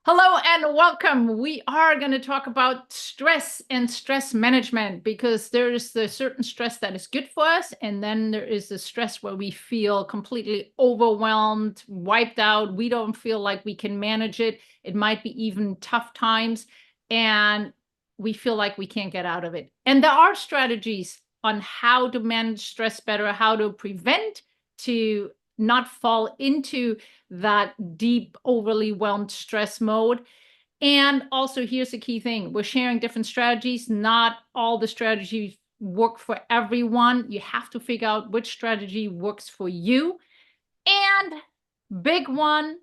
Hello and welcome. We are going to talk about stress and stress management because there is the certain stress that is good for us, and then there is the stress where we feel completely overwhelmed, wiped out. We don't feel like we can manage it. It might be even tough times, and we feel like we can't get out of it. And there are strategies on how to manage stress better, how to prevent to not fall into that deep, overly whelmed stress mode. And also, here's the key thing: we're sharing different strategies. Not all the strategies work for everyone. You have to figure out which strategy works for you. And big one,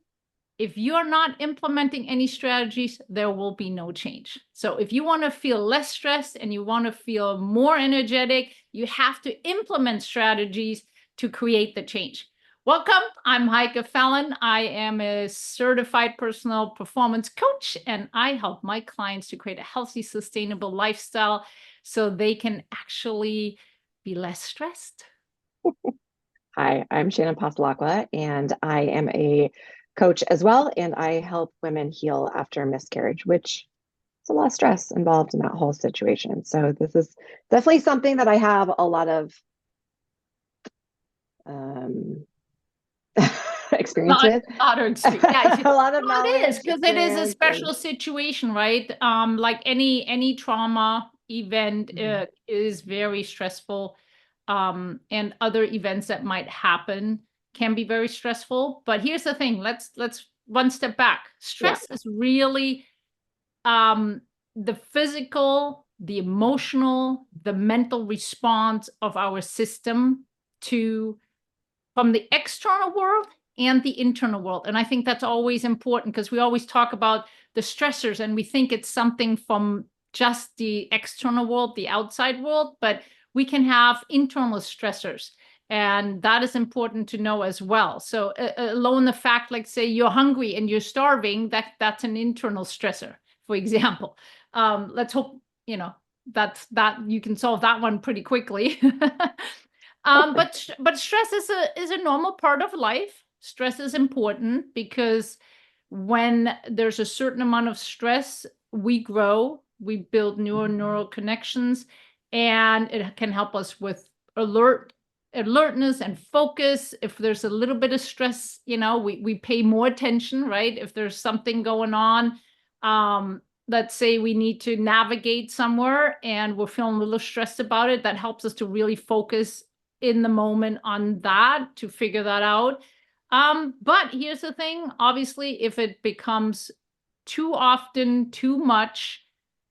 if you're not implementing any strategies, there will be no change. So if you want to feel less stressed and you want to feel more energetic, you have to implement strategies to create the change. Welcome. I'm Heike Fallon. I am a certified personal performance coach, and I help my clients to create a healthy, sustainable lifestyle so they can actually be less stressed. Hi, I'm Shannon Passalacqua, and I am a coach as well. And I help women heal after miscarriage, which is a lot of stress involved in that whole situation. So this is definitely something that I have a lot of um, experience with, Lot of experience. Yeah, a lot of well, it is knowledge, because it is a experience, and special situation, right? Like any trauma event Mhm. is very stressful, and other events that might happen can be very stressful. But here's the thing: let's one step back. Yeah, Stress is really um the physical, the emotional, the mental response of our system to from the external world and the internal world. And I think that's always important because we always talk about the stressors and we think it's something from just the external world, the outside world, but we can have internal stressors. And that is important to know as well. So alone the fact, like say you're hungry and you're starving, that's an internal stressor, for example. Let's hope, that you can solve that one pretty quickly. hopefully. But stress is a normal part of life. Stress is important because when there's a certain amount of stress, we grow, we build newer neural connections, and it can help us with alertness and focus. If there's a little bit of stress, we pay more attention, right? If there's something going on, let's say we need to navigate somewhere and we're feeling a little stressed about it, that helps us to really focus in the moment on that to figure that out. But here's the thing, obviously, if it becomes too often, too much,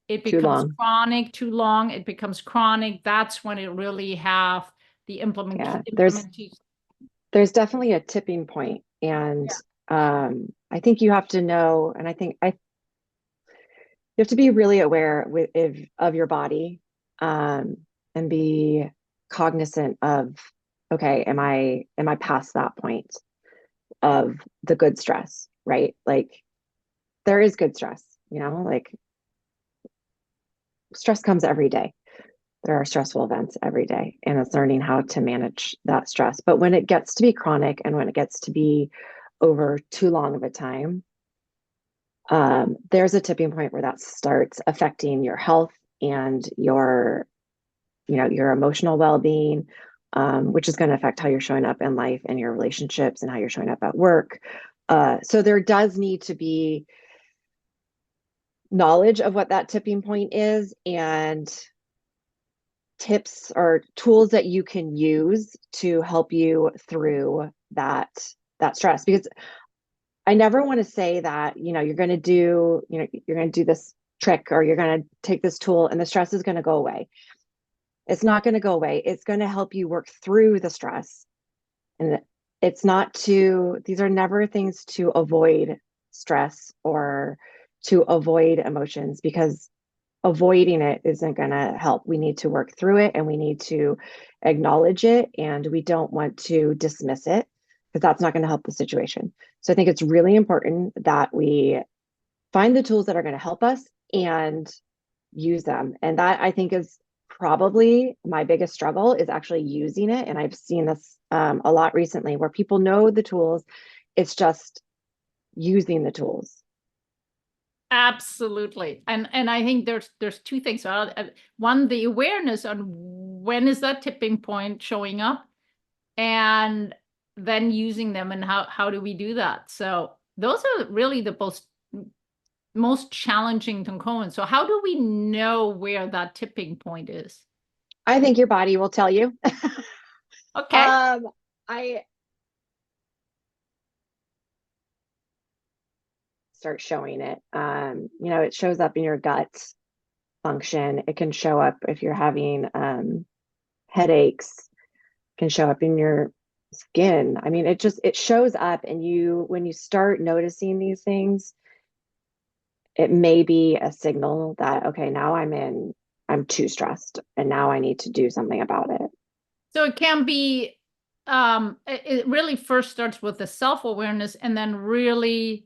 it Too becomes long. chronic, too long, it becomes chronic. That's when it really have the Yeah, implementation. there's definitely a tipping point, and I think you have to know, and I you have to be really aware of your body, um, and be cognizant of, okay, am I past that point of the good stress, right? Like there is good stress, like stress comes every day. There are stressful events every day, and it's learning how to manage that stress. But when it gets to be chronic and when it gets to be over too long of a time, there's a tipping point where that starts affecting your health and your emotional well-being, which is going to affect how you're showing up in life and your relationships and how you're showing up at work. So there does need to be knowledge of what that tipping point is and tips or tools that you can use to help you through that stress. Because I never want to say that, you're going to do this trick or you're going to take this tool and the stress is going to go away. It's not going to go away. It's going to help you work through the stress. And these are never things to avoid stress or to avoid emotions, because avoiding it isn't going to help. We need to work through it and we need to acknowledge it, and we don't want to dismiss it because that's not going to help the situation. So I think it's really important that we find the tools that are going to help us and use them. And that, I think, is probably my biggest struggle, is actually using it. And I've seen this a lot recently where people know the tools. It's just using the tools. Absolutely. And I think there's two things. One, the awareness on when is that tipping point showing up, and then using them, and how do we do that? So those are really the most challenging components. So how do we know where that tipping point is? I think your body will tell you. Okay. I start showing it. It shows up in your gut function. It can show up if you're having headaches, can show up in your skin. I mean, it shows up, and when you start noticing these things, it may be a signal that, okay, now I'm too stressed and now I need to do something about it. So it can be, it really first starts with the self-awareness, and then really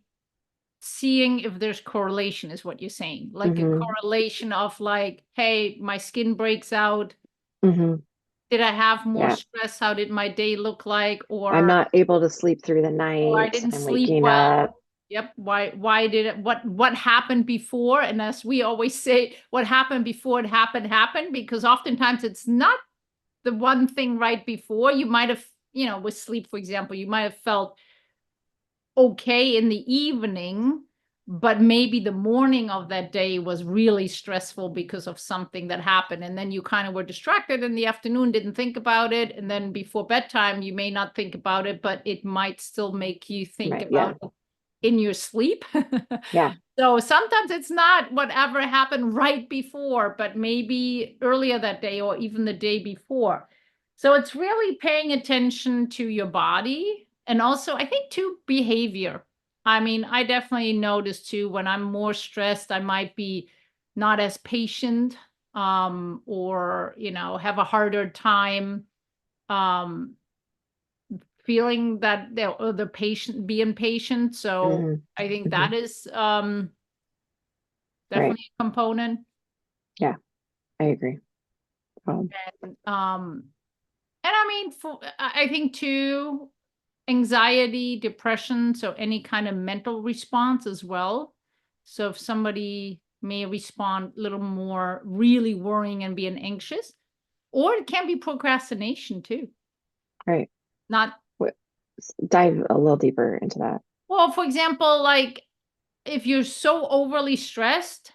seeing if there's correlation, is what you're saying. Like a correlation of like, hey, my skin breaks out. Did I have more stress? How did my day look like? Or I'm not able to sleep through the I night. didn't I'm sleep waking well. up. Yep. Why did it, what happened before? And as we always say, what happened before it happened, because oftentimes it's not the one thing right before. You might have, with sleep, for example, you might have felt okay in the evening, but maybe the morning of that day was really stressful because of something that happened. And then you kind of were distracted in the afternoon, didn't think about it. And then before bedtime, you may not think about it, but it might still make you think about it in your sleep. Yeah. So sometimes it's not whatever happened right before, but maybe earlier that day or even the day before. So it's really paying attention to your body, and also I think to behavior. I mean, I definitely notice too, when I'm more stressed, I might be not as patient, or, have a harder time, um, feeling that the patient, being patient. So I think that is, Right. definitely a component. Yeah, I agree. And I mean, I think too, anxiety, depression, so any kind of mental response as well. So if somebody may respond a little more really worrying and being anxious, or it can be procrastination too. Right. Not, Dive a little deeper into that. well, for example, like if you're so overly stressed,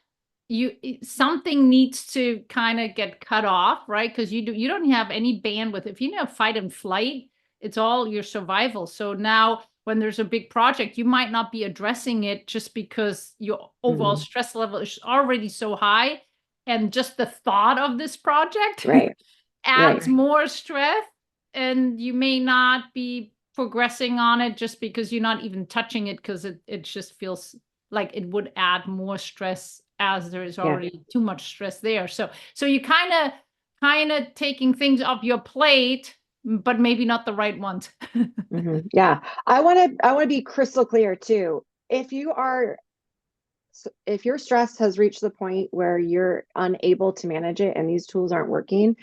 something needs to kind of get cut off, right? Because you don't have any bandwidth. If you have fight and flight, it's all your survival. So now when there's a big project, you might not be addressing it just because your overall stress level is already so high, and just the thought of this project Right. adds more stress, and you may not be progressing on it just because you're not even touching it, because it just feels like it would add more stress, as there is already too much stress there. So you kind of taking things off your plate, but maybe not the right ones. Yeah. I want to be crystal clear too. If your stress has reached the point where you're unable to manage it and these tools aren't working,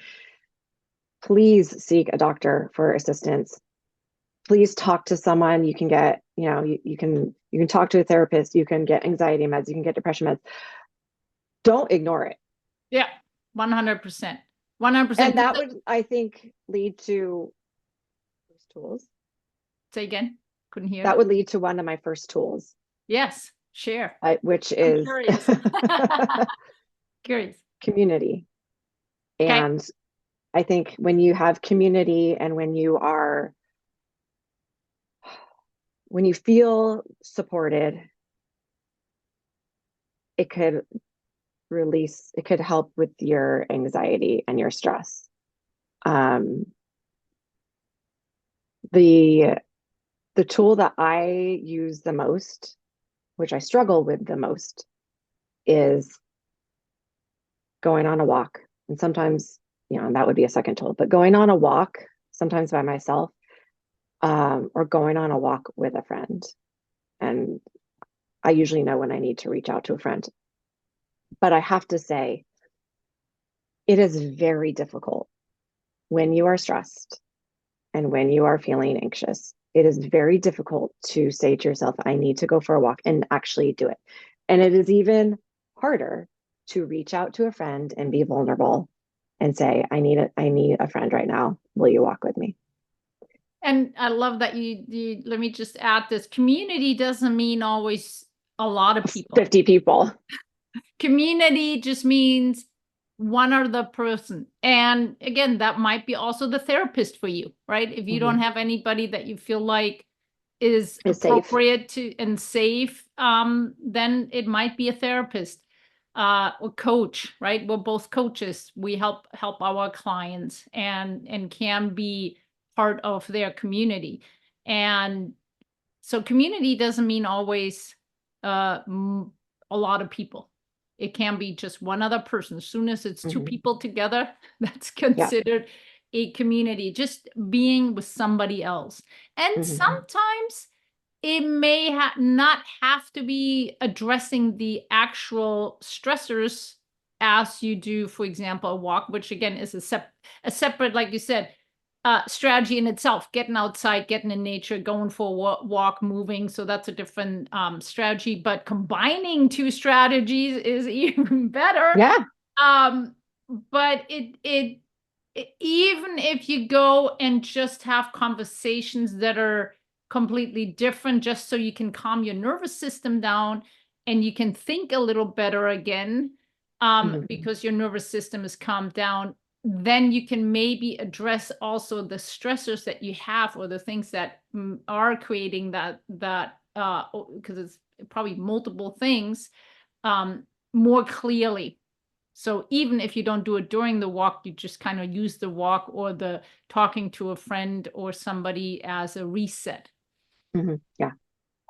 please seek a doctor for assistance. Please talk to someone. You can get, you can talk to a therapist, you can get anxiety meds, you can get depression meds. Don't ignore it. Yeah, 100%. 100%. And that would, I think, lead to first tools. Say again. Couldn't hear. That would lead to one of my first tools. Yes, share. Which is curious. Curious. Community. Okay. And I think when you have community, and when you feel supported, it could help with your anxiety and your stress. The tool that I use the most, which I struggle with the most, is going on a walk. And sometimes, that would be a second tool, but going on a walk, sometimes by myself, or going on a walk with a friend. And I usually know when I need to reach out to a friend. But I have to say, it is very difficult when you are stressed and when you are feeling anxious. It is very difficult to say to yourself, I need to go for a walk, and actually do it. And it is even harder to reach out to a friend and be vulnerable and say, I need a friend right now. Will you walk with me? And I love that you let me just add this. Community doesn't mean always a lot of people. 50 people. Community just means one other person. And again, that might be also the therapist for you, right? If you don't have anybody that you feel like is appropriate to and safe, then it might be a therapist or coach, right? We're both coaches. We help our clients and can be part of their community. And so community doesn't mean always a lot of people. It can be just one other person. As soon as it's two people together, that's considered a community, just being with somebody else. And sometimes it may not have to be addressing the actual stressors as you do, for example, a walk, which again is a separate, like you said, strategy in itself, getting outside, getting in nature, going for a walk, moving. So that's a different strategy, but combining two strategies is even better. Yeah. But it even if you go and just have conversations that are completely different, just so you can calm your nervous system down and you can think a little better again, because your nervous system is calmed down, then you can maybe address also the stressors that you have or the things that are creating that because it's probably multiple things, more clearly. So even if you don't do it during the walk, you just kind of use the walk or the talking to a friend or somebody as a reset. Yeah,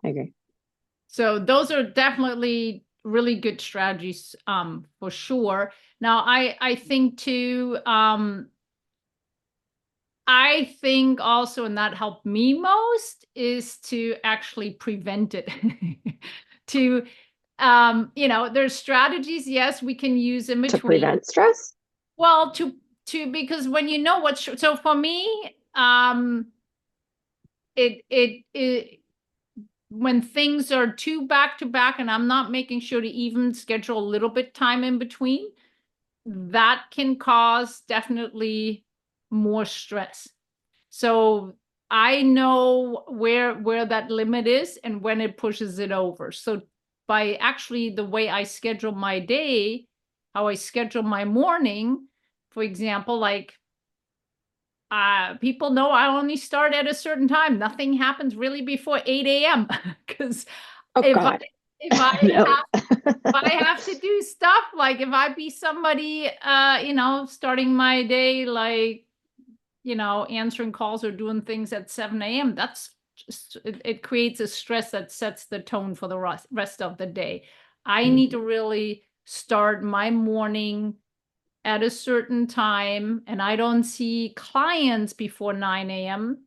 I agree. So those are definitely really good strategies, for sure. Now, I think too, I think also, and that helped me most, is to actually prevent it. To, there's strategies, yes, we can use in between. To prevent stress? Well, because when you know what's, so for me, it when things are too back to back and I'm not making sure to even schedule a little bit time in between, that can cause definitely more stress. So I know where that limit is and when it pushes it over. So by actually the way I schedule my day, how I schedule my morning, for example, like people know I only start at a certain time. Nothing happens really before 8 a.m. because if I have to do stuff, like if I be somebody, starting my day, like, answering calls or doing things at 7 a.m., that's just, it creates a stress that sets the tone for the rest of the day. I need to really start my morning at a certain time, and I don't see clients before 9 a.m.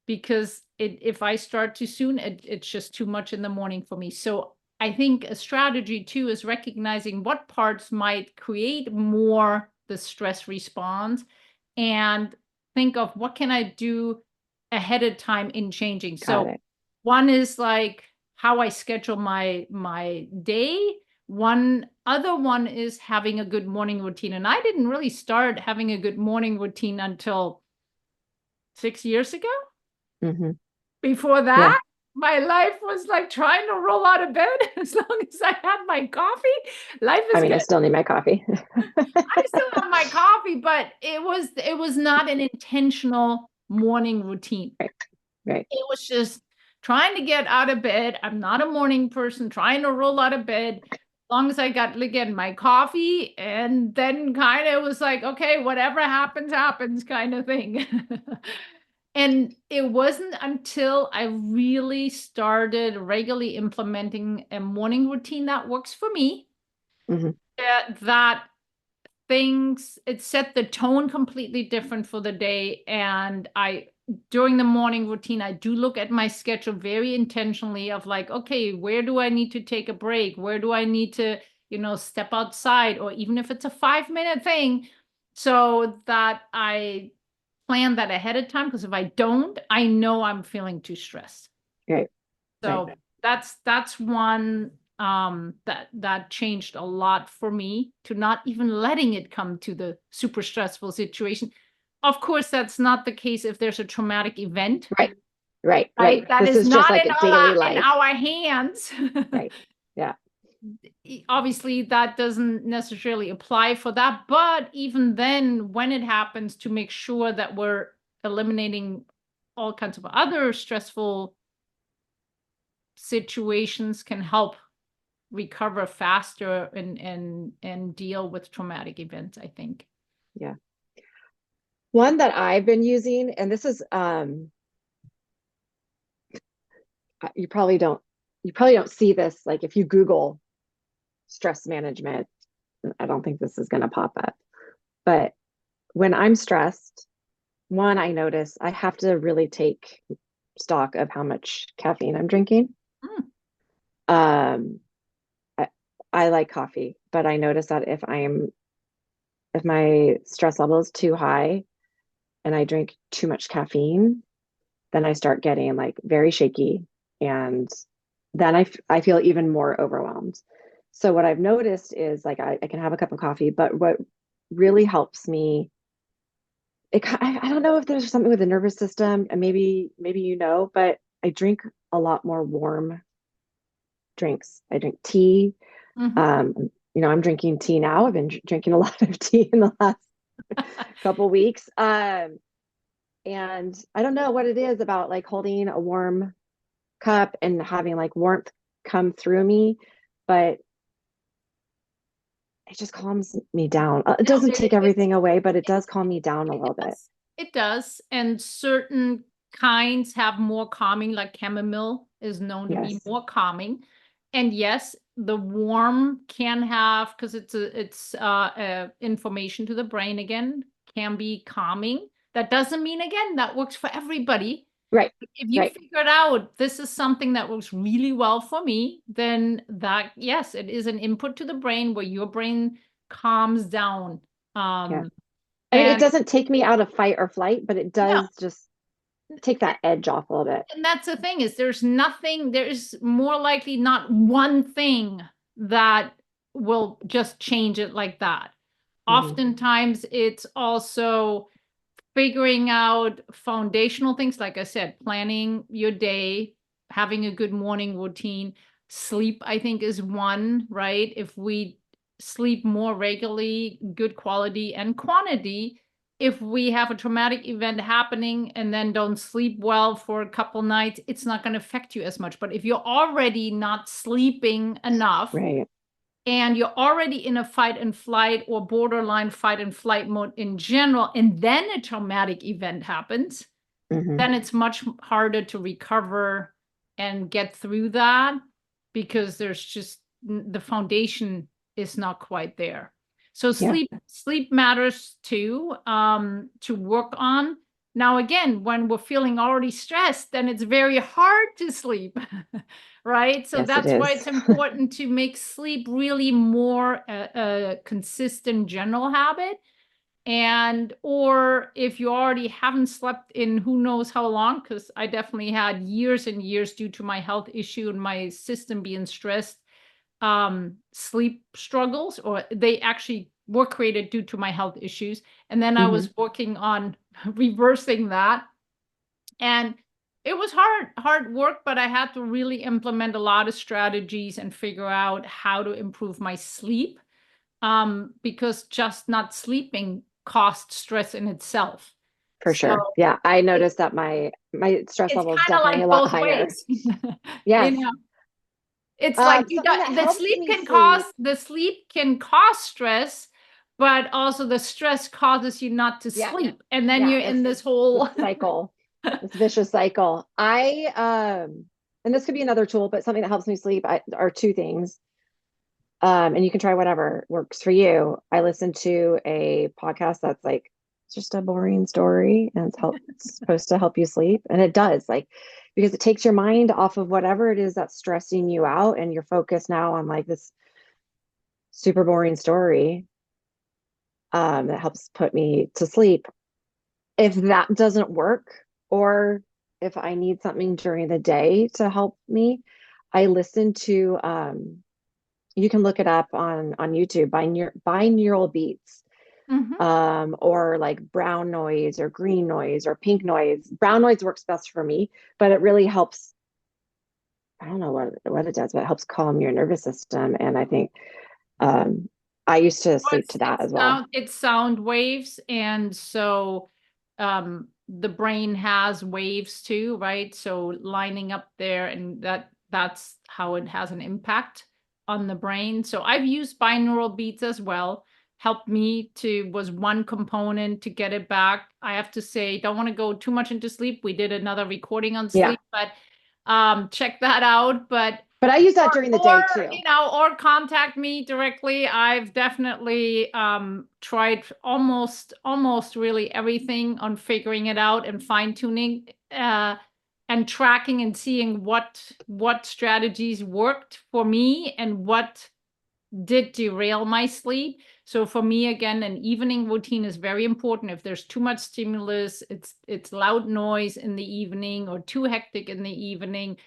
because if I start too soon, it's just too much in the morning for me. So I think a strategy too is recognizing what parts might create more the stress response and think of what can I do ahead of time in changing. So one is like how I schedule my day. One other one is having a good morning routine. And I didn't really start having a good morning routine until 6 years ago. Before that, my life was like trying to roll out of bed. As long as I had my coffee, life is good. I still need my coffee. I still have my coffee, but it was not an intentional morning routine. Right. It was just trying to get out of bed. I'm not a morning person, trying to roll out of bed. As long as I got again my coffee, and then kind of was like, okay, whatever happens, happens kind of thing. And it wasn't until I really started regularly implementing a morning routine that works for me that it set the tone completely different for the day. And during the morning routine, I do look at my schedule very intentionally of like, okay, where do I need to take a break? Where do I need to, step outside? Or even if it's a 5-minute thing, so that I plan that ahead of time. Because if I don't, I know I'm feeling too stressed. Right. So that's one that changed a lot for me, to not even letting it come to the super stressful situation. Of course, that's not the case if there's a traumatic event. Right. Right. Right. That This is is just not like in a daily in life. our hands. Right. Yeah. Obviously, that doesn't necessarily apply for that. But even then, when it happens, to make sure that we're eliminating all kinds of other stressful situations can help recover faster and deal with traumatic events, I think. Yeah. One that I've been using, and this is you probably don't see this, like if you Google stress management, I don't think this is going to pop up. But when I'm stressed, one, I notice I have to really take stock of how much caffeine I'm drinking. Mm. Um, I like coffee, but I notice that if my stress level is too high and I drink too much caffeine, then I start getting like very shaky, and then I feel even more overwhelmed. So what I've noticed is like I can have a cup of coffee, but what really helps me, I don't know if there's something with the nervous system, and maybe but I drink a lot more warm drinks. I drink tea. Mhm. Um, I'm drinking tea now. I've been drinking a lot of tea in the last couple weeks. And I don't know what it is about like holding a warm cup and having like warmth come through me, but it just calms me down. It No, doesn't take it everything away, but it does calm me down a little bit. does. It does. And certain kinds have more calming, like chamomile is known to be Yes. more calming. And yes, the warm can have, because information to the brain again, can be calming. That doesn't mean again that works for everybody. Right. If you Right. figured out this is something that works really well for me, then that, yes, it is an input to the brain where your brain calms down. Yeah. Um, I mean, it and doesn't take me out of fight or flight, but it no, does just take that edge off a little bit. and that's the thing, is there's more likely not one thing that will just change it like that. Mm-hmm. Oftentimes it's also figuring out foundational things, like I said, planning your day, having a good morning routine. Sleep, I think, is one, right? If we sleep more regularly, good quality and quantity, if we have a traumatic event happening and then don't sleep well for a couple nights, it's not going to affect you as much. But if you're already not sleeping enough, Right. and you're already in a fight and flight or borderline fight and flight mode in general, and then a traumatic event happens, Mm-hmm. then it's much harder to recover and get through that, because there's just the foundation is not quite there. So Yeah. sleep matters too, to work on. Now, again, when we're feeling already stressed, then it's very hard to sleep, right? So Yes, it that's why is. it's important to make sleep really more a consistent general habit. And or if you already haven't slept in who knows how long, because I definitely had years and years due to my health issue and my system being stressed, sleep struggles, or they actually were created due to my health issues. And then I Mm-hmm. was working on reversing that. And it was hard work, but I had to really implement a lot of strategies and figure out how to improve my sleep, because just not sleeping costs stress in itself. For So sure. Yeah. I it, noticed that my stress it's level is kind of definitely a like lot both higher. ways. Yes. You know, it's like Something that the helps sleep me can sleep. cause stress, but also the stress causes you not to Yeah. sleep. And then Yeah. you're in this whole This cycle, this vicious cycle. And this could be another tool, but something that helps me sleep are two things. And you can try whatever works for you. I listen to a podcast that's like it's just a boring story, and it's supposed to help you sleep, and it does, like because it takes your mind off of whatever it is that's stressing you out, and you're focused now on like this super boring story. That helps put me to sleep. If that doesn't work, or if I need something during the day to help me, I listen to You can look it up on YouTube, binaural beats, Hmm. or like brown noise or green noise or pink noise. Brown noise works best for me, but it really helps. I don't know what it does, but it helps calm your nervous system. And I think um, I used to Well, sleep to that as well. it's sound waves, and so the brain has waves too, right? So lining up there, and that's how it has an impact on the brain. So I've used binaural beats as well. Helped me to was one component to get it back. I have to say, don't want to go too much into sleep. We did another recording on Yeah, sleep, but check that out. But but I use that during the day too. or contact me directly. I've definitely tried almost really everything on figuring it out and fine tuning and tracking and seeing what strategies worked for me and what did derail my sleep. So for me, again, an evening routine is very important. If there's too much stimulus, it's loud noise in the evening or too hectic in the evening,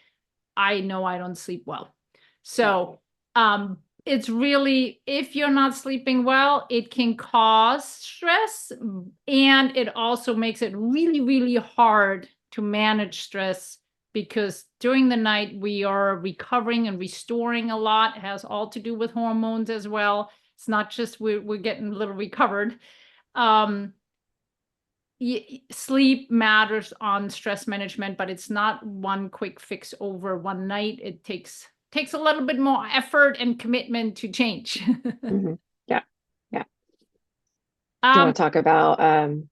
I know I don't sleep well. So it's really, if you're not sleeping well, it can cause stress, and it also makes it really, really hard to manage stress because during the night we are recovering and restoring a lot. It has all to do with hormones as well. It's not just we're getting a little recovered. Um, Sleep matters on stress management, but it's not one quick fix over one night. It takes a little bit more effort and commitment to change. Hmm. Yeah, yeah. Do you um want to talk about is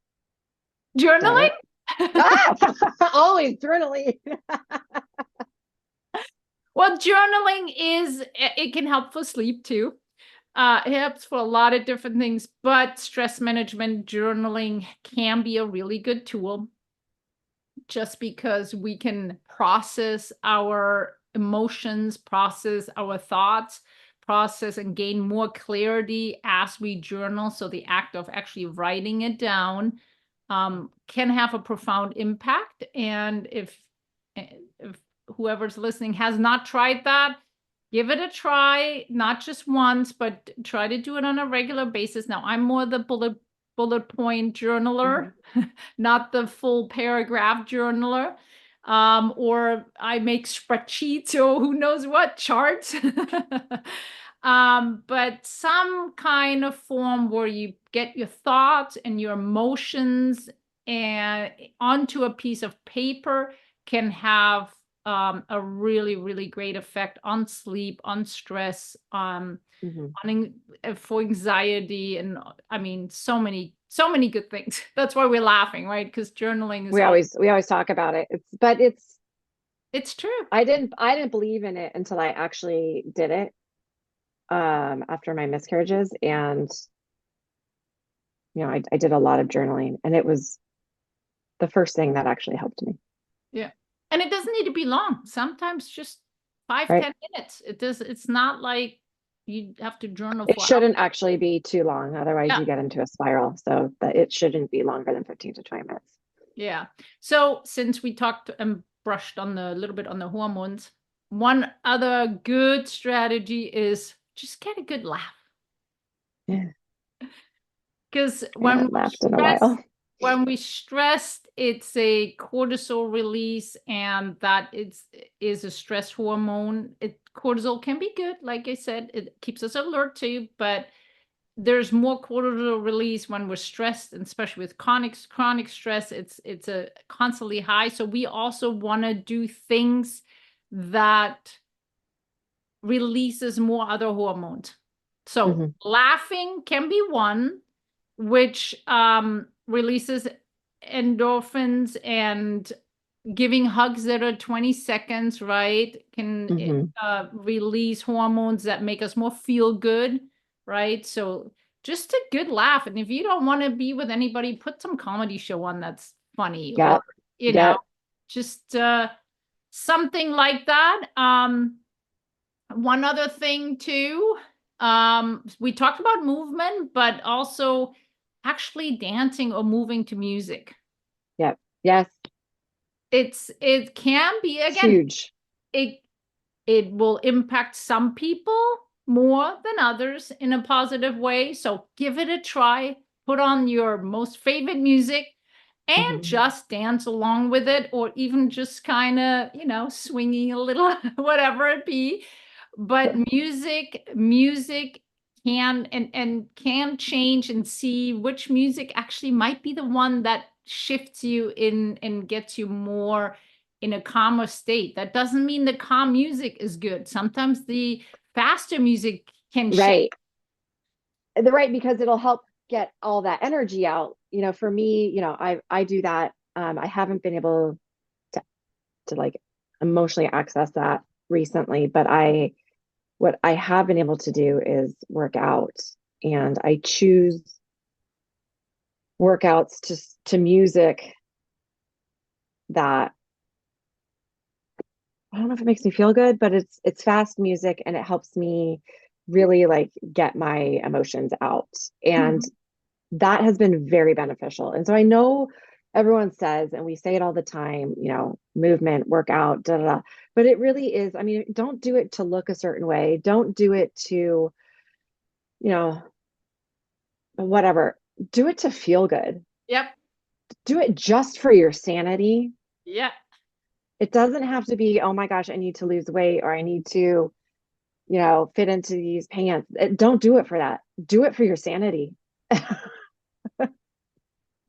that Journaling. it? Ah! Always journaling. Well, journaling is, it can help for sleep too. It helps for a lot of different things, but stress management journaling can be a really good tool just because we can process our emotions, process our thoughts, process and gain more clarity as we journal. So the act of actually writing it down can have a profound impact. And if whoever's listening has not tried that, give it a try, not just once, but try to do it on a regular basis. Now, I'm more the bullet point journaler, Mhm. not the full paragraph journaler. Or I make spreadsheets or who knows what charts. But some kind of form where you get your thoughts and your emotions and onto a piece of paper can have a really, really great effect on sleep, on stress, Mhm. for anxiety, and I mean, so many good things. That's why we're laughing, right? Because journaling is all, We always talk about it. It's it's true. I didn't believe in it until I actually did it after my miscarriages, and I did a lot of journaling, and it was the first thing that actually helped me. Yeah. And it doesn't need to be long. Sometimes just five, Right? 10 minutes. It's not like you have to journal It for hours. shouldn't actually be too long, otherwise Yeah. you get into a spiral. So that it shouldn't be longer than 15 to 20 minutes. Yeah. So since we talked and brushed on the little bit on the hormones, one other good strategy is just get a good laugh. Yeah, Because I haven't laughed in a while. when we stressed, it's a cortisol release, and is a stress hormone. Cortisol can be good, like I said, it keeps us alert too, but there's more cortisol release when we're stressed, and especially with chronic stress, it's a constantly high. So we also want to do things that releases more other hormones. So Hmm. laughing can be one, which releases endorphins, and giving hugs that are 20 seconds, right, can Hmm. release hormones that make us more feel good, right? So just a good laugh. And if you don't want to be with anybody, put some comedy show on that's funny, or, Yep. you know, Yep. just something like that. One other thing too, we talked about movement, but also actually dancing or moving to music. Yep. Yes. It can be, It's again, huge. it it will impact some people, more than others in a positive way. So give it a try, put on your most favorite music and just dance along with it, or even just kind of, swinging a little, whatever it be. But music can and can change, and see which music actually might be the one that shifts you in and gets you more in a calmer state. That doesn't mean the calm music is good. Sometimes the faster music can Right. shake. Right, because it'll help get all that energy out. For me, I do that. I haven't been able to like emotionally access that recently, but what I have been able to do is work out, and I choose workouts to music that, I don't know if it makes me feel good, but it's fast music, and it helps me really like get my emotions out. And that has been very beneficial. And so I know everyone says, and we say it all the time, movement, workout, da da da. But it really is, I mean, don't do it to look a certain way. Don't do it to, whatever. Do it to feel good. Yep. Do it just for your sanity. Yeah. It doesn't have to be, oh my gosh, I need to lose weight, or I need to, fit into these pants. Don't do it for that. Do it for your sanity.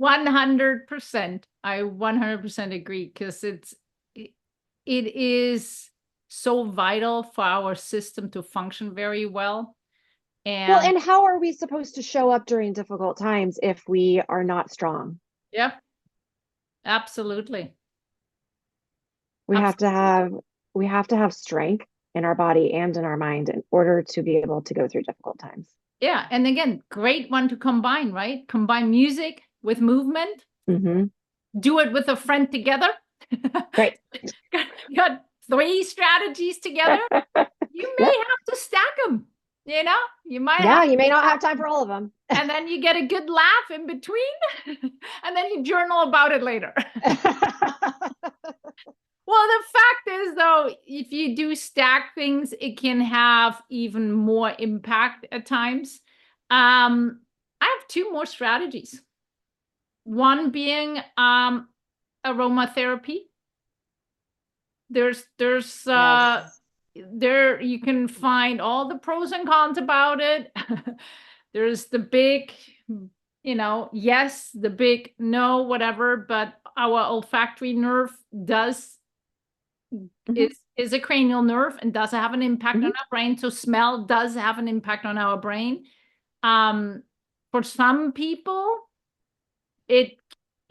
100%. I 100% agree, because it is so vital for our system to function very well. Well, And and how are we supposed to show up during difficult times if we are not strong? yep, absolutely. We have to have we have to have strength in our body and in our mind in order to be able to go through difficult times. Yeah. And again, great one to combine, right? Combine music with movement. Mm-hmm. Do it with a friend together. Right. Got 3 strategies together. You may Yep. have to stack them. You might Yeah, have you may to not stack have time them. for all of them. And then you get a good laugh in between, and then you journal about it later. Well, the fact is, though, if you do stack things, it can have even more impact at times. I have 2 more strategies. One being aromatherapy. There's Yes. there you can find all the pros and cons about it. There's the big, yes, the big no, whatever, but our olfactory nerve does Mm-hmm. is a cranial nerve and does have an impact on Mm-hmm. our brain. So smell does have an impact on our brain. For some people, it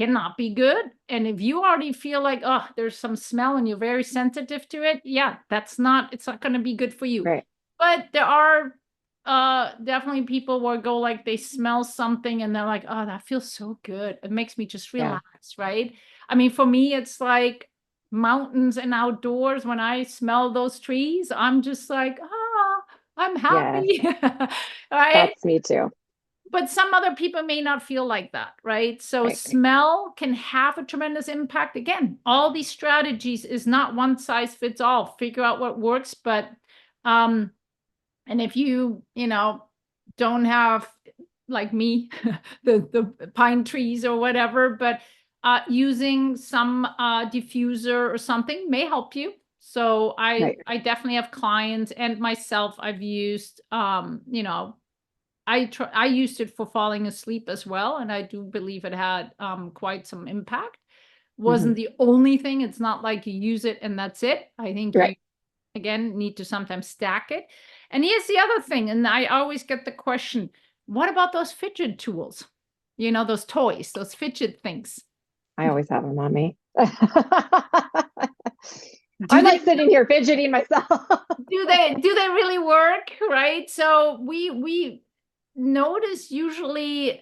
cannot be good. And if you already feel like, oh, there's some smell and you're very sensitive to it, yeah, it's not going to be good for you. Right. But there are definitely people where go like they smell something and they're like, oh, that feels so good. It makes me just Yeah. relax, right? I mean, for me, it's like mountains and outdoors. When I smell those trees, I'm just like, ah, I'm Yes. happy. Right? That's me too. But some other people may not feel like that, right? So Right. smell can have a tremendous impact. Again, all these strategies is not one size fits all. Figure out what works, but and if you don't have, like me, the pine trees or whatever, but using some diffuser or something may help you. So Right. I definitely have clients, and myself, I've used I used it for falling asleep as well, and I do believe it had quite some impact. Mm-hmm. Wasn't the only thing. It's not like you use it and that's it. I think Right. you again need to sometimes stack it. And here's the other thing, and I always get the question, what about those fidget tools? Those toys, those fidget things. I always have them on me. Do I'm they like sitting here fidgeting myself. do they really work, right? So we notice usually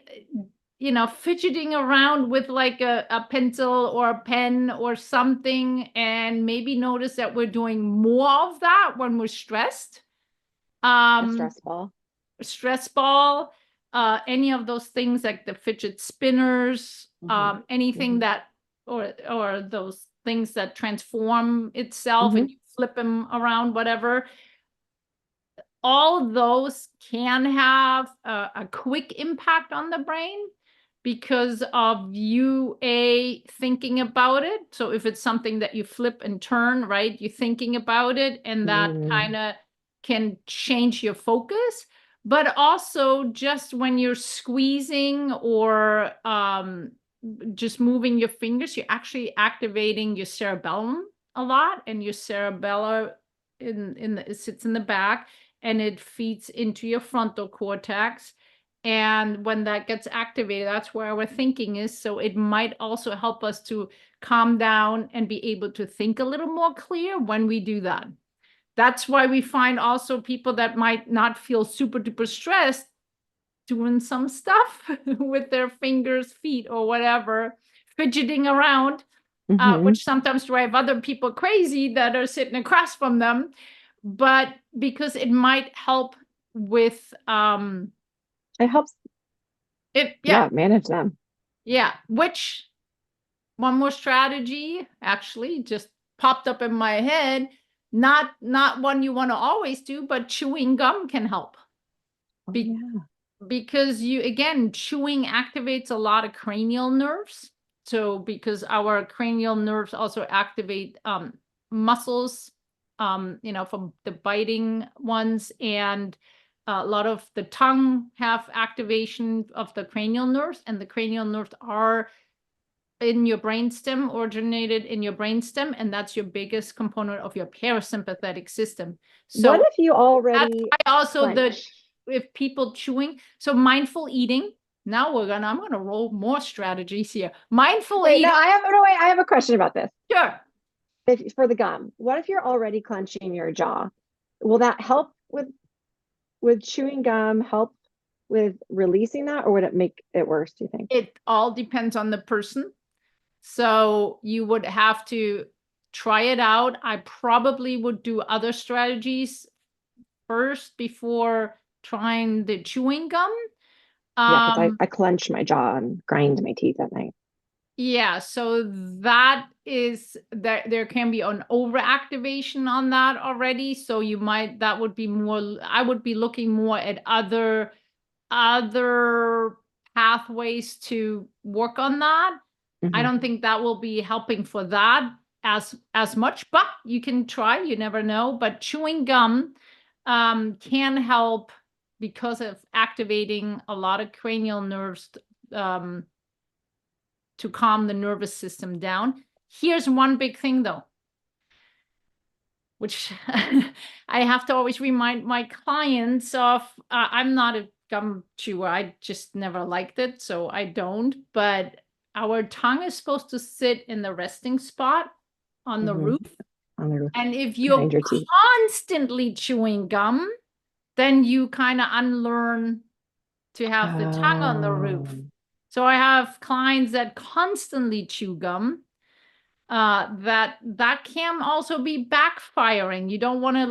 fidgeting around with like a pencil or a pen or something, and maybe notice that we're doing more of that when we're stressed. A um stress ball. Stress ball, any of those things like the fidget spinners, Mm-hmm. anything Mm-hmm. that or those things that transform itself Mm-hmm. and you flip them around, whatever. all those can have a quick impact on the brain because of you thinking about it. So if it's something that you flip and turn, right, you're thinking about it, and that kind of can change your focus. But also just when you're squeezing or just moving your fingers, you're actually activating your cerebellum a lot, and your cerebellum it sits in the back, and it feeds into your frontal cortex. And when that gets activated, that's where our thinking is. So it might also help us to calm down and be able to think a little more clear when we do that. That's why we find also people that might not feel super duper stressed doing some stuff with their fingers, feet, or whatever, fidgeting around, which sometimes drive other people crazy that are sitting across from them. But because it might help with it helps manage them. Yeah, which one more strategy actually just popped up in my head. Not one you want to always do, but chewing gum can help. Because chewing activates a lot of cranial nerves. So because our cranial nerves also activate muscles, from the biting ones, and a lot of the tongue have activation of the cranial nerves, and the cranial nerves are in your brainstem, originated in your brainstem, and that's your biggest component of your parasympathetic system. So what if you already also if people chewing, so mindful eating. Now I'm gonna roll more strategies here. Mindful eating. No, I have a question about this. Sure. For the gum, what if you're already clenching your jaw? Will that help with chewing gum, help with releasing that, or would it make it worse, do you think? It all depends on the person. So you would have to try it out. I probably would do other strategies first before trying the chewing gum. Yeah, because I clench my jaw and grind my teeth at night. Yeah, so that is there can be an overactivation on that already. So that would be more, I would be looking more at other pathways to work on that. I don't think that will be helping for that as much, but you can try, you never know. But chewing gum can help because of activating a lot of cranial nerves to calm the nervous system down. Here's one big thing though, which I have to always remind my clients of. I'm not a gum chewer. I just never liked it, so I don't. But our tongue is supposed to sit in the resting spot on the roof. And if you're constantly chewing gum, then you kind of unlearn to have the tongue on the roof. So I have clients that constantly chew gum. That can also be backfiring. You don't want to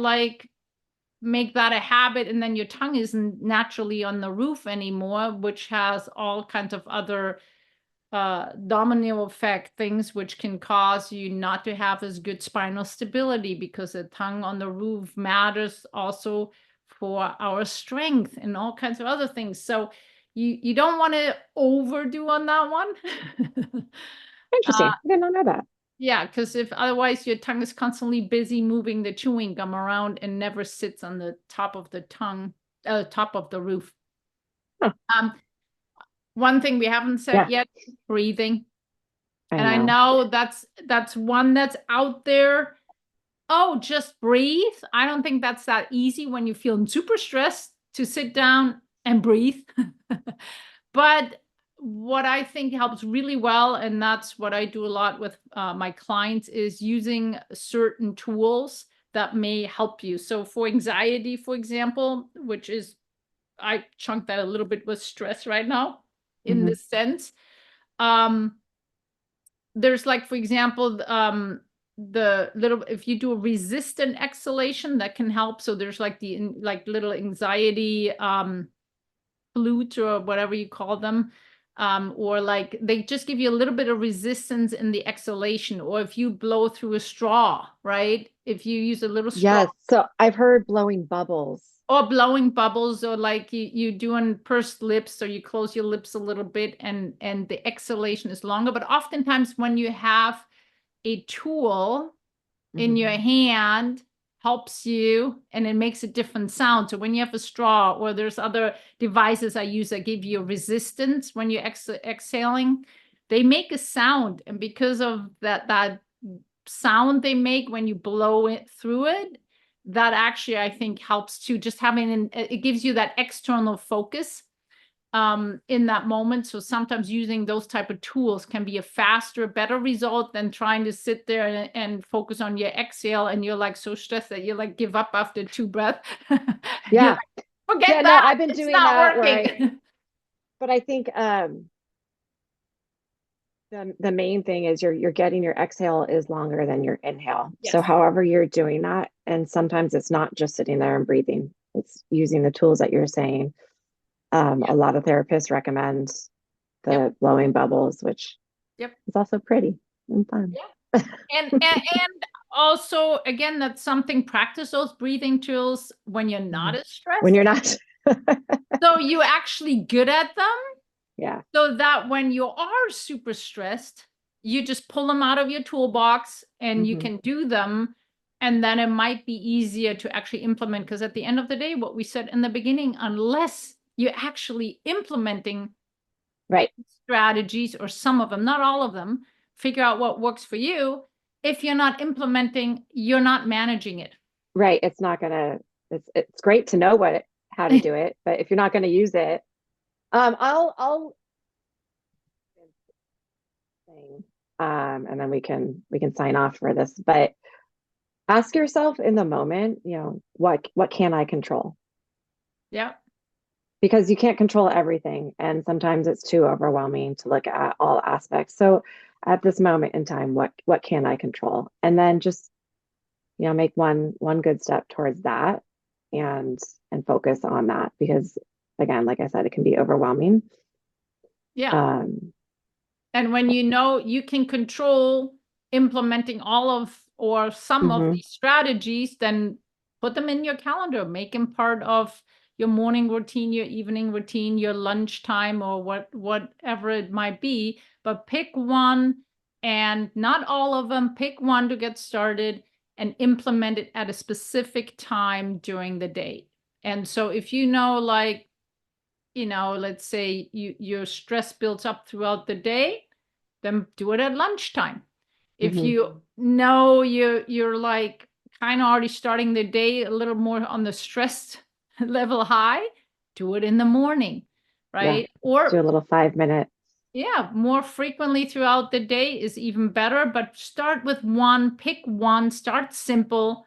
make that a habit, and then your tongue isn't naturally on the roof anymore, which has all kinds of other domino effect things, which can cause you not to have as good spinal stability, because the tongue on the roof matters also for our strength and all kinds of other things. So you don't want to overdo on that one. Interesting. I did not know that. Yeah, because if otherwise your tongue is constantly busy moving the chewing gum around and never sits on the top of the tongue, top of the roof. One thing we haven't said yet, breathing. And I know that's one that's out there. Oh, just breathe. I don't think that's that easy when you're feeling super stressed to sit down and breathe. But what I think helps really well, and that's what I do a lot with my clients, is using certain tools that may help you. So for anxiety, for example, which is, I chunk that a little bit with stress right now in this sense. There's for example, the little, if you do a resistant exhalation, that can help. So there's the little anxiety flute or whatever you call them. Or like they just give you a little bit of resistance in the exhalation, or if you blow through a straw, right? If you use a little straw. Yes. So I've heard blowing bubbles. Or blowing bubbles, or like you doing pursed lips, so you close your lips a little bit and the exhalation is longer. But oftentimes when you have a tool in your hand helps you, and it makes a different sound. So when you have a straw, or there's other devices I use that give you resistance when you're exhaling, they make a sound. And because of that sound they make when you blow it through it, that actually I think helps too. Just having it gives you that external focus in that moment. So sometimes using those type of tools can be a faster, better result than trying to sit there and focus on your exhale, and you're like so stressed that you like give up after 2 breaths. Yeah. Like, forget Yeah, that. no, I've been It's doing not that working. but I think the main thing is you're getting your exhale is longer than your inhale. Yes. So however you're doing that, and sometimes it's not just sitting there and breathing, it's using the tools that you're saying. A lot of therapists recommend the blowing bubbles, which is also pretty and fun. And also, again, that's something, practice those breathing tools when you're not as stressed. When you're not. So you're actually good at them. Yeah. So that when you are super stressed, you just pull them out of your toolbox and you can do them. And then it might be easier to actually implement. Because at the end of the day, what we said in the beginning, unless you're actually implementing strategies, or some of them, not all of them, figure out what works for you. If you're not implementing, you're not managing it. Right. It's not gonna, it's great to know how to do it, but if you're not going to use it, I'll and then we can sign off for this, but ask yourself in the moment, what can I control? Yeah. Because you can't control everything, and sometimes it's too overwhelming to look at all aspects. So at this moment in time, what can I control? And then just make one good step towards that, and focus on that, because again, like I said, it can be overwhelming. Yeah. And when you can control implementing all of or some of these strategies, then put them in your calendar, make them part of your morning routine, your evening routine, your lunchtime, or whatever it might be. But pick one, and not all of them. Pick one to get started and implement it at a specific time during the day. And so if like, let's say your stress builds up throughout the day, then do it at lunchtime. If you know you're like kind of already starting the day a little more on the stress level high, do it in the morning, right? Yeah, Or do a little 5 minute. Yeah, more frequently throughout the day is even better, but start with one, pick one, start simple,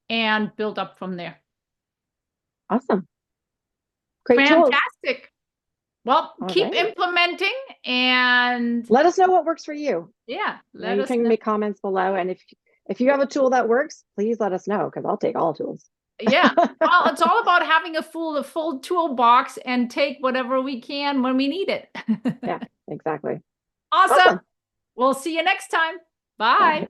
and build up from there. Awesome. Great tools. Fantastic. Well, keep implementing and let us know what works for you. Yeah, you can make comments below, and if you have a tool that works, please let us know, because I'll take all tools. Yeah, well, it's all about having a full toolbox and take whatever we can when we need it. Yeah, exactly. Awesome. We'll see you next time. Bye.